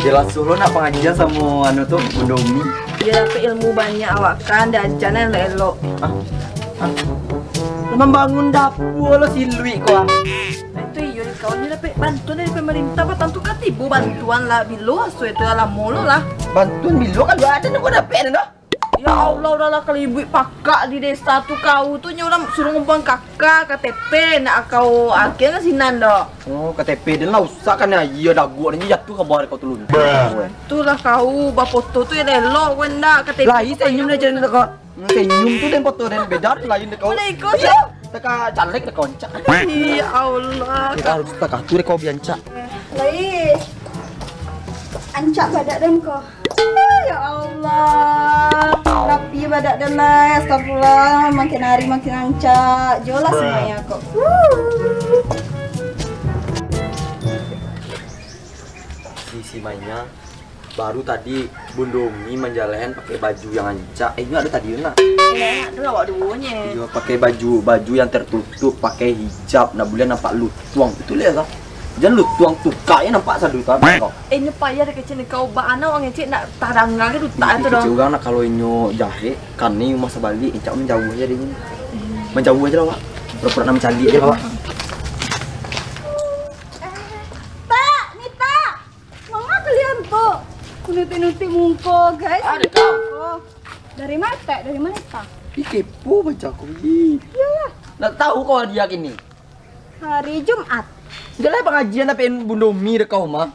Jelas suruh nak pengajian sama anu tuh Bundomi. Dia dapat ilmu banyak awak kan dan jangan elok. Membangun dapur lo silui kau. Itu iyo kau ni dapat bantuan dari pemerintah apa tentu kan tibu bantuan lah bilo asu itu alam mulu lah. Bantuan bilo kan gak ada nih kau dapat dah. Ya Allah udahlah kalau ibu pakak di desa tuh kau tuh nyoram suruh ngumpang kakak KTP nak kau akhirnya sinan dah. Oh KTP dia lah usah kan ya iya dagu ni jatuh ke bawah kau tulun. Itulah kau foto tuh ya elok wenda KTP. Lain senyum aja nih kau. Senyum tuh dan foto dan beda lain deh kau. Boleh ikut ya. Teka caleg deh koncak. Ya Allah. Kita harus teka tuh kau bianca. Lain. Ancak badak dan kau. Ya Allah. Rapi badak dan lah. Astagfirullah. Makin hari makin ancak. Jolas semuanya kok. Si mainnya baru tadi Bundomi menjalanin pakai baju yang ancak. Ini ada tadi nak. Ya, ada awak duanya. Iya pakai baju yang tertutup, pakai hijab. Nah boleh nampak lutuang itu lihat lah. Jangan lutuang tukaknya nampak sadu kan. Ini payah deh kecil kau bana orang cik nak tarangan itu tak itu dong. Kecil orang nak kalau inyo jahe kan ni masa balik incak menjauh aja dia. Menjauh aja lah Wak. Pura-pura nak mencari aja lah Wak. Tak, Nita. Mama kalian tuh. Kunuti-nuti mungko guys. Ada kau. Oh. Dari mana tak? Dari mana tak? Ih kepo baca aku ni. Iyalah. Nak tahu kau dia kini. Hari Jumat. Segala pengajian tapi Bundomi dek kau mah.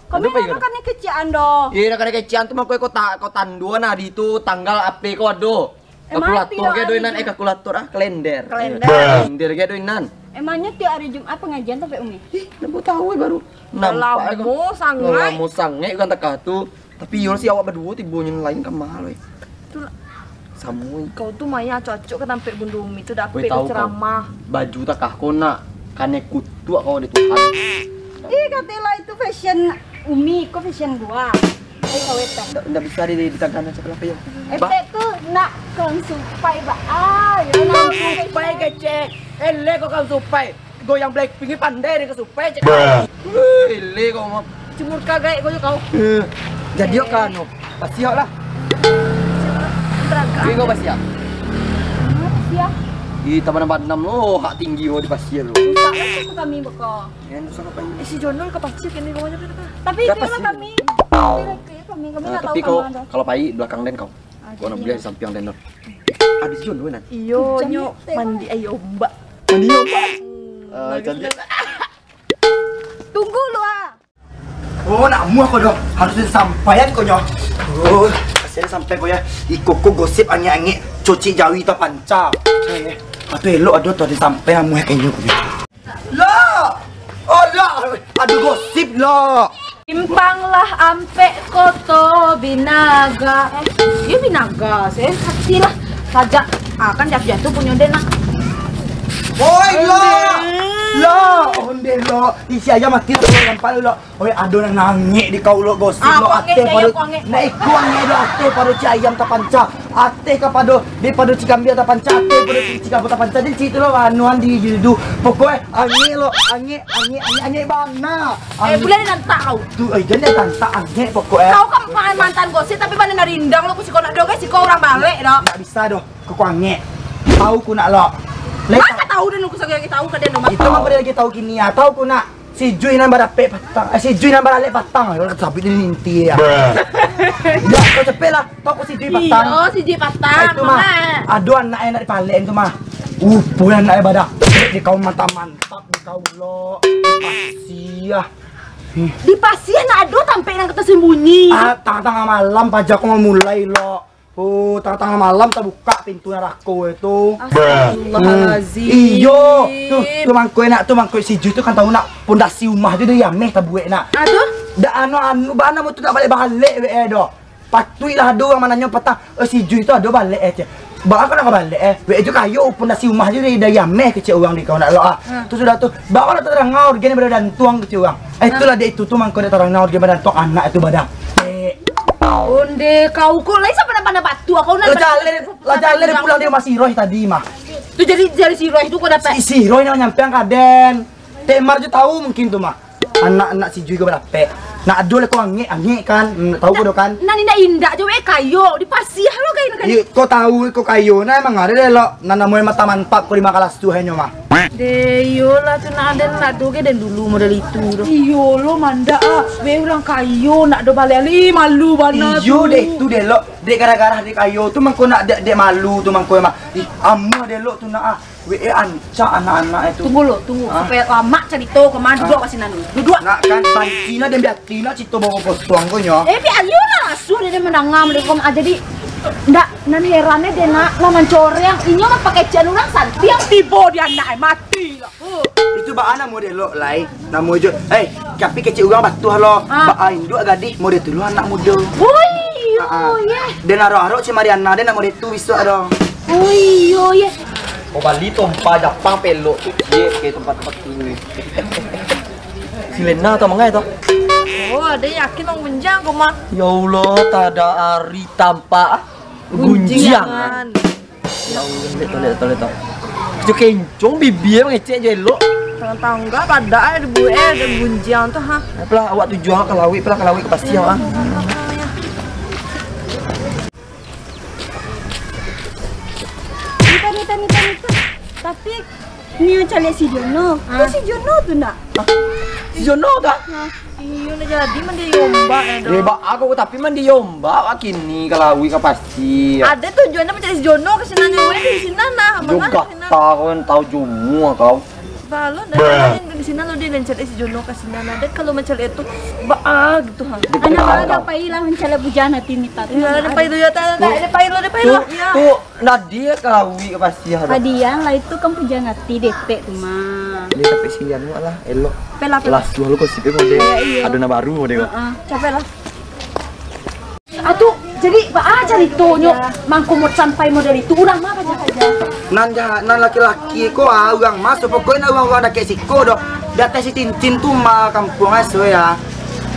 Kami nak kan kecian doh. Iya nak ada kecian tu mah kau tanduan nah di itu tanggal apa kau ado. Kalkulator kayak doinan kalkulator kalender. Kalender kayak doinan. Emangnya tiap hari Jumat pengajian sampai Umi? Ih, lembu tahu baru. Nampak Lamo sangat. Lamo sangat kan teka tu. Tapi yo si awak berdua tibunya lain kamar we. Itulah. Samu. Kau tuh Maya cocok ke tampil Bundomi itu dapat Tahu ceramah. Baju tak kah kau nak kane kutu kau di Tuhan. Ih katilah itu fashion Umi, kok fashion gua. Ayo kawet teh. Ndak bisa di tagana sebelah ya. Ete tuh nak kang supai ba. Ah, ya nak Supai kecek. Ele kau kan supai. Goyang Blackpink pandai dengan supai cek. Ele kau mah. Cemur kagak kau. Jadi kau kan pasti lah. Berangkat. Kau pasti ya. ya. Di taman Bandam lo hak tinggi lo di pasir lo. Rusak lah tuh kami beko. Ya susah apa ini? Si Jonol ke pasir kini rumahnya kan. Tapi itu mah kami. Kami nggak tahu Tapi kau kemana. kalau pai belakang den kau. Kau nak beli di samping den. Ada si John nan. Iyo nyo mandi ayo mbak. Mandi yo pak. Jadi. Tunggu lu ah. Oh nak muah kau dong. Harus disampaikan kau nyo. Oh kasih sampai kau ya. Ikoko gosip ange-ange cuci jawi ta panca. Atau elok ada tuh disampaikan muah kayaknya kau. Lah. Oh lah. Aduh gosip lah. Impanglah ampe koto binaga. Iya binaga, saya hati lah. Saja akan jatuh punya dena. Woi lo, lo, onde lo, isi aja mati lo lempar lo. Oi ado nang nangik di kau lo gosip lo ate pada, naik kuangnya lo ate pada ci ayam tapanca, ate kepada di pada cikambia tapanca, ate pada cikambia tapanca di situ lo anuan di jildu. Pokoknya ange bana. Boleh dan tahu. Tuh, jadi tanta ange pokoknya. Kau kan mantan gosip tapi mana narindang lo kau nak doge si kau orang balik dah. Nggak bisa doh, kau ange. Tahu ku nak lo. Masa tahu dulu aku sakit tahu ke dia nomor. Itu mah pada lagi tahu kini ya. Tahu ku nak si Jui nan barape patang. Si Jui nan barale patang. Kalau sabi ni ninti ya. Ya, kau cepet lah. Tahu ku si Jui patang. Iya, si Jui patang. Itu mah. Aduh anak enak di palen tu mah. Punya anak badak. Di kau mantap di kau lo. Pasti ya. Di pasien aduh sampai yang kita sembunyi. Tengah-tengah malam pajak mau mulai lo. Oh, tengah-tengah malam terbuka pintu neraka itu. Astagfirullahaladzim. Iyo, tuh mangkoi si Ju itu kan tahu nak pondasi rumah dia ya meh tabuek nak. Aduh, dah anu bana mau tu tak balik we do. Patui lah ada orang mananya patah. Si Ju itu ada balik je. Bawa kan nak balik we ju kayu pondasi rumah dia ya meh kecil orang di kau nak lo. Tu sudah tu. Bawa lah terang ngaur gini berdan tuang kecil orang. Itulah dia itu tu mangkoi terang ngaur gini berdan tuang anak itu badak. Onde kau kok lain sampai mana batu kau nak jalan pulang dia masih Roy tadi mah. Tu jadi si Roy itu kau dapat. Si Roy yang nyampe Kaden. Temar je tahu mungkin tu mah. Anak-anak si Jui ke berapa? Nak ado le ko angek kan. Tahu ko do kan? Nani ndak indak jo kayo di pasir lo kayo kan. Ko tahu ko kayo na emang ada le lo. Nana mo mata manpak ko di makalas tu henyo mah. Deyo lah tu nak ada nak do dan dulu model itu doh. Iyo lo manda we ulang kayo nak do balik ali malu bana. Iyo deh tu deh lo. Dek gara-gara dek kayo tu mangko nak dek malu tu mangko emang. Amma deh lo tu nak we anca anak-anak itu. Tunggu supaya lama cerita kemana duduk ke sini duduk. Nak kan bantina dan biatina cito bawa kosong ko nyo. Bi ayo lah suruh dia menangam mereka jadi ndak nan herannya dia nak lah mencoreng inyo mah pakai cian orang santi yang tiba dia nak mati lah. Itu ba ana model lo lai. Namo jo. Tapi kecil orang batu lo. Ba induk gadis model tu lo anak muda. Oi, ye. Dan aro-aro si Mariana dan nak model tu besok dong. Oi, ye. Oh Bali tompa Jepang pelo tu ke tempat-tempat ini. Si Lena tau mengai tau? Oh, ada yakin orang benjang kau mah. Ya Allah, tak ada hari tanpa gunjiangan. Ya Allah, lihat. Itu kencong bibir ngecek jelok. Tangga pada ada bue ada gunjiang tuh ha. Apalah awak tujuan kalawi kepastian ah. Nita. Tapi ni yang cari si Jono. Si Jono tu nak. Si Jono tak? Iyo na jadi man di yomba Ba ako tapi man di yomba kini kalawi kapasti. Ada tujuannya mencari si Jono ke sini di sini nah. Juga tahu jumu kau. Balon dan di sini lo dia mencari si Jono ke sini nah. Dan kalau mencari itu baag gitu ha. Anak ada pai lah mencari bujana Nita. Ada pai lo ya ada pai lo. Tu Nadia kalawi kapasti ada. Hadiah lah itu kan bujana DP tu mah. Dia tapi sian lah elok. Pela. Kelas 2 lu kok mode. Ada na baru mode kok. Capek lah. Atuh jadi cari tonyo mangkumut sampai model itu udah mah aja. Nan laki-laki ko orang masuk pokoknya orang dak siko do. Data si Tintin tu mah kampung aso ya.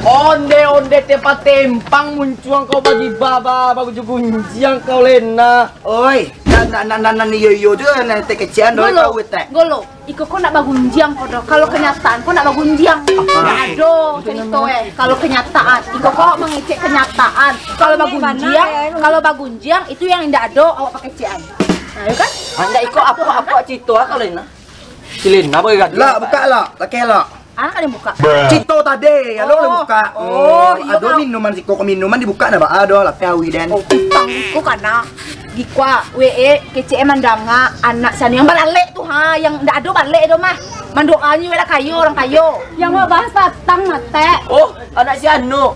Onde tempat tempang muncuang kau bagi baba bagus gunjiang kau Lena. Oi, nan yo tu nan te kecian do kau te. Golo, iko kok nak bagunjiang kok do. Kalau kenyataan kok nak bagunjiang. Enggak ada cerita Kalau kenyataan, iko kok mengecek kenyataan. Kalau bagunjiang itu yang tidak ada awak pakai cian. Nah, ya kan? Anda iko apa cito kau Lena? Si Lena bagi gadis. Lah, buka lah, laki lah. Anak kan yang buka. Cito tadi, alo le buka. Iya Ado minuman si kok minuman dibuka na ba ado lah awi den. Utang ko kana. Gikwa we kece mandanga anak sana yang balale tuh ha yang ndak ada balik do mah. Mandoanya wala kayo orang kayo. Yang mau bahas datang mate. Oh, anak si Anu.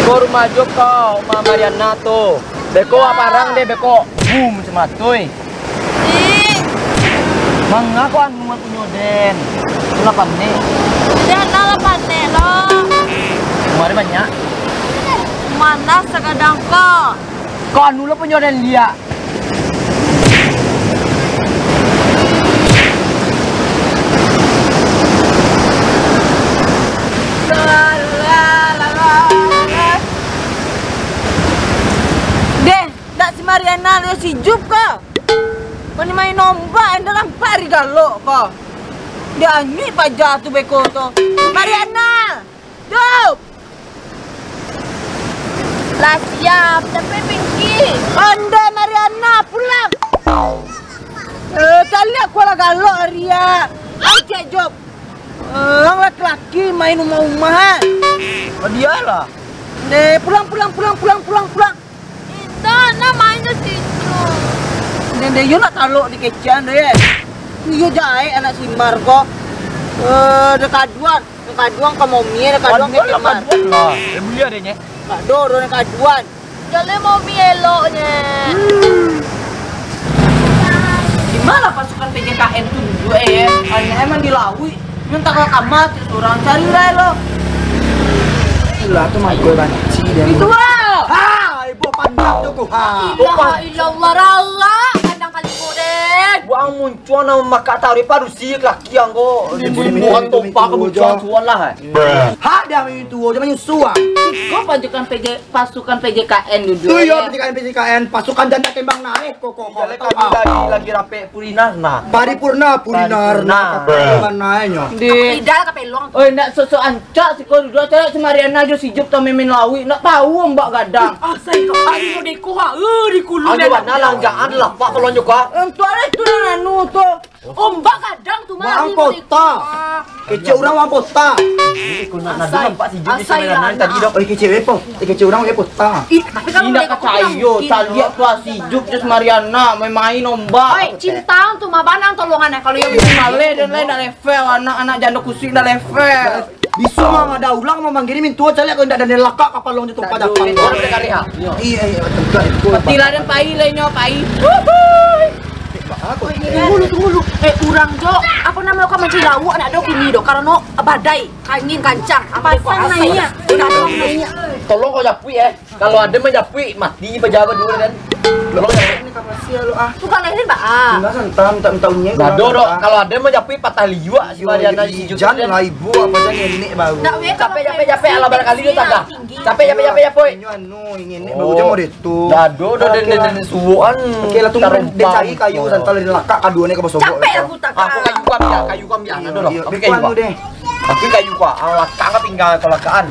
Kau rumah kau, Mama Mariana tuh. Beko aparang deh beko. Boom sematoy. Mangga ko anu mah punyo den. Lapan nih. Dia lapan nih lo. Kemarin banyak. Mana sekadang kok. Kau anu lo punyo den dia. Deh, dak si Mariana lo si Jup kok. Kau main nombak dalam pari galok kok. Dia anyi pajak tu beko tu. Mariana, Jup. Lah siap, tapi pinggir. Anda Mariana pulang. Kali aku lah galok Ria. Aja Jup. Orang laki-laki main rumah-rumahan. Oh dia lah. Pulang. Indah, nak main di situ. Dia yo nak taluk di kecian deh. Iya jahe anak simar kok. Dekaduan ke momi, dekaduan ke simar. Lah, dia beli adanya. Kado, dekaduan. Jale momi eloknya. Gimana pasukan PJKN tuh dulu hanya emang dilawi. Minta ke kamar orang cari lah lo. Lah tu mah gue banci den. Itu ibu pandang tu ku ha. Ilaha illallah ralla. Pandang kali mode. Buang muncul nama makak tahu paru sih laki yang kau bukan tompak kebutuhan tuan lah. Hak dia main tua, dia main suang. Kok pasukan PJKN duduk. Tuh yo PJKN pasukan janda kembang naik kok. Kami lagi rapi Purinarna. Paripurna. Mananya. Tidak kapelong. Oh, nak sosok ancak si kau duduk cara semariana aja si Jup tau mimin lawi. Nak tahu mbak gadang. Saya kok tadi mau deko ha. Dikulung. Aja mana lang jangan lah pak kalau nyuka. Tuh ada tu anu tu. Ombak kadang tuh mah. Wang kota. Kece orang wang kota. Kau nak nampak si Jup di semariana tadi dok. Oh kece apa? Kece orang wang kota. Tapi kalau Tidak kacayo, lihat tuh si Jup di semariana main ombak. Oi, cinta tuh mah banang tolongannya kalau yang Male dan lain dah level anak-anak janda kusik dah level. Bisa mah ada ulang mau manggirin tuh cale kalau ndak ada nelaka kapal long itu pada pang. Iya betul. Patilah dan pai lainnya pai. Tunggu. Urang Jo, apa nama kau mencari lawu anak dok ini dok karena badai, angin kancang. Apa naiknya? Udah dong naiknya. Tolong kau japui Kalau ada menjapui mati pejabat dulu dan. Tolong ya. Ini kapasial lo ah. Tukang lehin Pak. Enggak santam tahunnya. Nah, do kalau ada menjapui patah liwa si Mariana si Jup. Jangan lah ibu apa aja nenek baru. Capek ala barangkali dia tak Capek poy. Ini baru dia mau itu. Dado dan suan. Oke lah tunggu dia cari kayu santal di laka kaduannya ke bosok. Capek aku tak. Aku kayu kam ya. Nah, do. Oke kayu Kayu deh. Oke kayu kam. Laka ka pinggal kelakaan.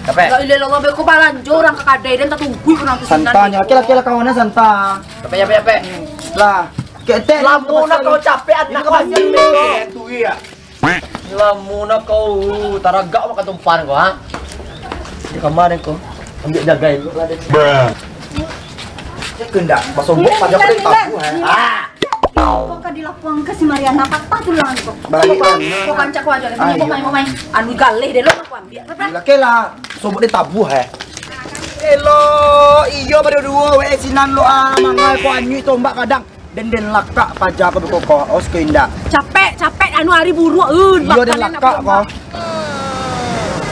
Capek. Kalau ile lo beko balanjo orang ke kadai dan tatunggu ku nanti Santanya, kira-kira kawannya santa. Capek. Lah, kete Lamuna kau capek anak kau itu iya. Lamuna kau taragak makan tumpan kau ha. Di kamar kau ambil jagain lu lah deh. Kendak, basobok pada aku tahu Kok kan dilapuang ke si Mariana patah tulang kok. Kok kancak ku aja lagi mau main. Anu galih deh lo aku ambil. Kela, sobok dia tabu Elo, iyo pada dua sinan lo mangai ko anyu tombak kadang den laka pajak ke koko os ke indak. Capek anu hari buru Iyo den laka ko.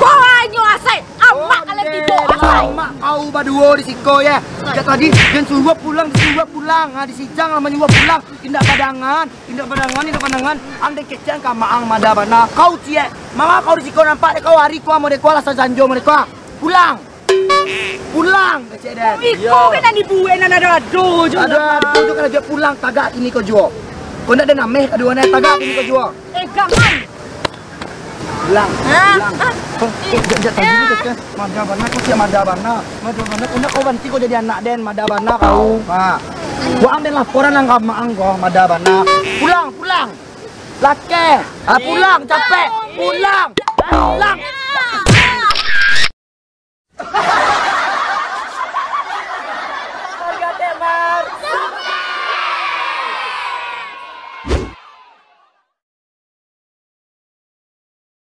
Kok anyu asai. Amak kalian tidur asai. Mak kau berdua di siko ya. Sejak tadi dan suruh pulang. Di sijang lama nyuruh pulang. Indak padangan. Andai kecian ka maang madabana. Kau cie. Mama kau di siko nampak kau hari kau mau dekola sa janjo mereka. Pulang kecek dan. Iko kan dibuat ada ado jo. Aduh, kan dia pulang tagak ini kau jual. Kau nak ada nameh kaduannya tagak ini kau jual. Gaman. Pulang. Jangan tadi ni kecek. Madabana kau siap madabana. Kau nak kau banti kau jadi anak den madabana kau. Pak. Gua ambil laporan nang maang kau madabana. Pulang. Laki. Pulang capek. Pulang.